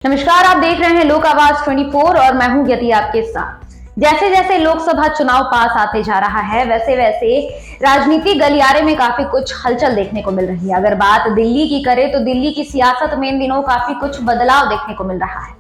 नमस्कार, आप देख रहे हैं लोक आवाज 24 और मैं हूं यति आपके साथ। जैसे जैसे लोकसभा चुनाव पास आते जा रहा है वैसे वैसे राजनीति गलियारे में काफी कुछ हलचल देखने को मिल रही है। अगर बात दिल्ली की करें तो दिल्ली की सियासत में इन दिनों काफी कुछ बदलाव देखने को मिल रहा है।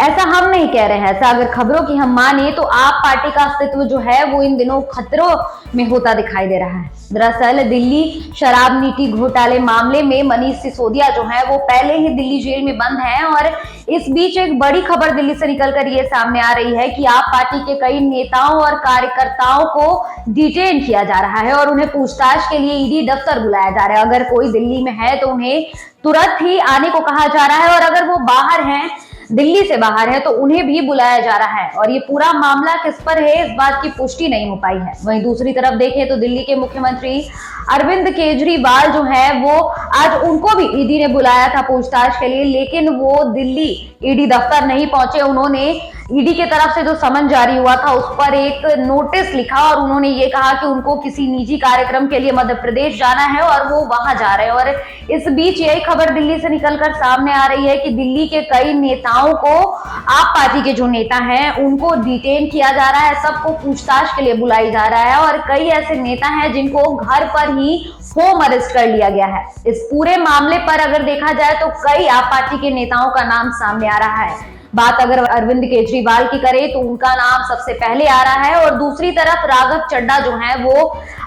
ऐसा हम नहीं कह रहे हैं, ऐसा अगर खबरों की हम माने तो आप पार्टी का अस्तित्व जो है वो इन दिनों खतरों में होता दिखाई दे रहा है। दरअसल दिल्ली शराब नीति घोटाले मामले में मनीष सिसोदिया जो है वो पहले ही दिल्ली जेल में बंद हैं और इस बीच एक बड़ी खबर दिल्ली से निकलकर ये सामने आ रही है कि आप पार्टी के कई नेताओं और कार्यकर्ताओं को डिटेन किया जा रहा है और उन्हें पूछताछ के लिए ईडी दफ्तर बुलाया जा रहा है। अगर कोई दिल्ली में है तो उन्हें तुरंत ही आने को कहा जा रहा है और अगर वो बाहर हैं, दिल्ली से बाहर है, तो उन्हें भी बुलाया जा रहा है। और ये पूरा मामला किस पर है इस बात की पुष्टि नहीं हो पाई है। वहीं दूसरी तरफ देखें तो दिल्ली के मुख्यमंत्री अरविंद केजरीवाल जो है वो आज उनको भी ईडी ने बुलाया था पूछताछ के लिए, लेकिन वो दिल्ली ईडी दफ्तर नहीं पहुंचे। उन्होंने ईडी के तरफ से जो समन जारी हुआ था उस पर एक नोटिस लिखा और उन्होंने ये कहा कि उनको किसी निजी कार्यक्रम के लिए मध्य प्रदेश जाना है और वो वहां जा रहे हैं। और इस बीच यही खबर दिल्ली से निकलकर सामने आ रही है कि दिल्ली के कई नेताओं को, आप पार्टी के जो नेता हैं उनको डिटेन किया जा रहा है, सबको पूछताछ के लिए बुलाई जा रहा है और कई ऐसे नेता हैं जिनको घर पर ही होम अरेस्ट कर लिया गया है। इस पूरे मामले पर अगर देखा जाए तो कई आप पार्टी के नेताओं का नाम सामने आ रहा है। बात अगर अरविंद केजरीवाल की करें तो उनका नाम सबसे पहले आ रहा है और दूसरी तरफ राघव चड्ढा जो है वो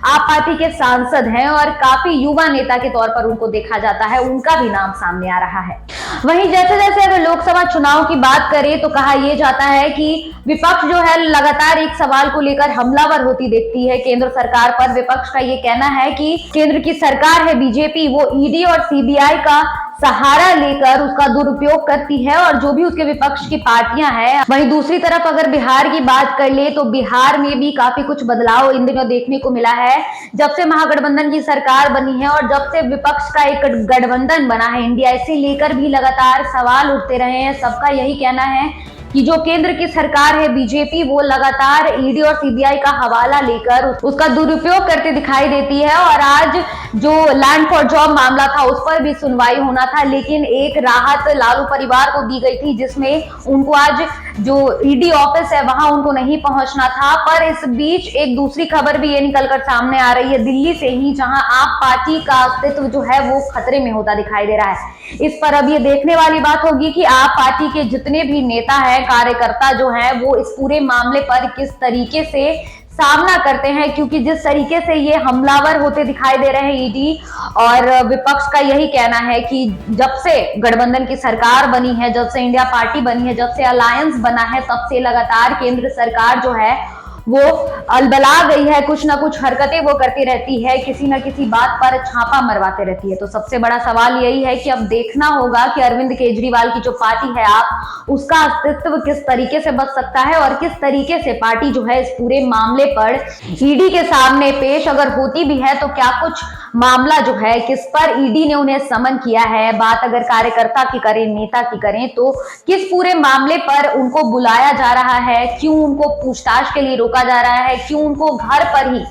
आप पार्टी के सांसद हैं और काफी युवा नेता के तौर पर उनको देखा जाता है, उनका भी नाम सामने आ रहा है। वहीं जैसे जैसे अगर लोकसभा चुनाव की बात करें तो कहा यह जाता है कि विपक्ष जो है लगातार एक सवाल को लेकर हमलावर होती देखती है केंद्र सरकार पर। विपक्ष का ये कहना है कि केंद्र की सरकार है बीजेपी, वो ईडी और सीबीआई का सहारा लेकर उसका दुरुपयोग करती है और जो भी उसके विपक्ष की पार्टियां हैं। वहीं दूसरी तरफ अगर बिहार की बात कर ले तो बिहार में भी काफी कुछ बदलाव इन दिनों देखने को मिला है। जब से महागठबंधन की सरकार बनी है और जब से विपक्ष का एक गठबंधन बना है इंडिया, इसे लेकर भी लगातार सवाल उठते रहे हैं। सबका यही कहना है कि जो केंद्र की सरकार है बीजेपी, वो लगातार ईडी और सीबीआई का हवाला लेकर उसका दुरुपयोग करते दिखाई देती है। और आज जो लैंड फॉर जॉब मामला था उस पर भी सुनवाई होना था, लेकिन एक राहत लालू परिवार को दी गई थी जिसमें उनको आज जो ईडी ऑफिस है वहां उनको नहीं पहुंचना था। पर इस बीच एक दूसरी खबर भी ये निकलकर सामने आ रही है दिल्ली से ही, जहां आप पार्टी का अस्तित्व जो है वो खतरे में होता दिखाई दे रहा है। इस पर अब ये देखने वाली बात होगी कि आप पार्टी के जितने भी नेता हैं, कार्यकर्ता जो हैं, वो इस पूरे मामले पर किस तरीके से सामना करते हैं, क्योंकि जिस तरीके से ये हमलावर होते दिखाई दे रहे हैं ईडी और विपक्ष का यही कहना है कि जब से गठबंधन की सरकार बनी है, जब से इंडिया पार्टी बनी है, जब से अलायंस बना है, तब से लगातार केंद्र सरकार जो है वो अलबला गई है, कुछ ना कुछ हरकतें वो करती रहती है, किसी ना किसी बात पर छापा मरवाते रहती है। तो सबसे बड़ा सवाल यही है कि अब देखना होगा कि अरविंद केजरीवाल की जो पार्टी है आप, उसका अस्तित्व किस तरीके से बच सकता है और किस तरीके से पार्टी जो है इस पूरे मामले पर ईडी के सामने पेश अगर होती भी है तो क्या कुछ मामला जो है किस पर ईडी ने उन्हें समन किया है। बात अगर कार्यकर्ता की करें, नेता की करें तो किस पूरे मामले पर उनको बुलाया जा रहा है, क्यों उनको पूछताछ के लिए रोका जा रहा है, क्यों उनको घर पर ही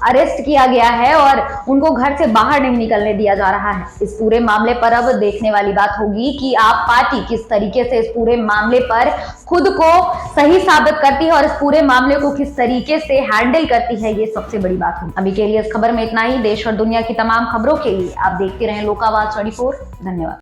अरेस्ट किया गया है और उनको घर से बाहर नहीं निकलने दिया जा रहा है। इस पूरे मामले पर अब देखने वाली बात होगी कि आप पार्टी किस तरीके से इस पूरे मामले पर खुद को सही साबित करती है और इस पूरे मामले को किस तरीके से हैंडल करती है, ये सबसे बड़ी बात होगी। अभी के लिए इस खबर में इतना ही। देश और दुनिया की तमाम खबरों के लिए आप देखते रहें लोक आवाज 24। धन्यवाद।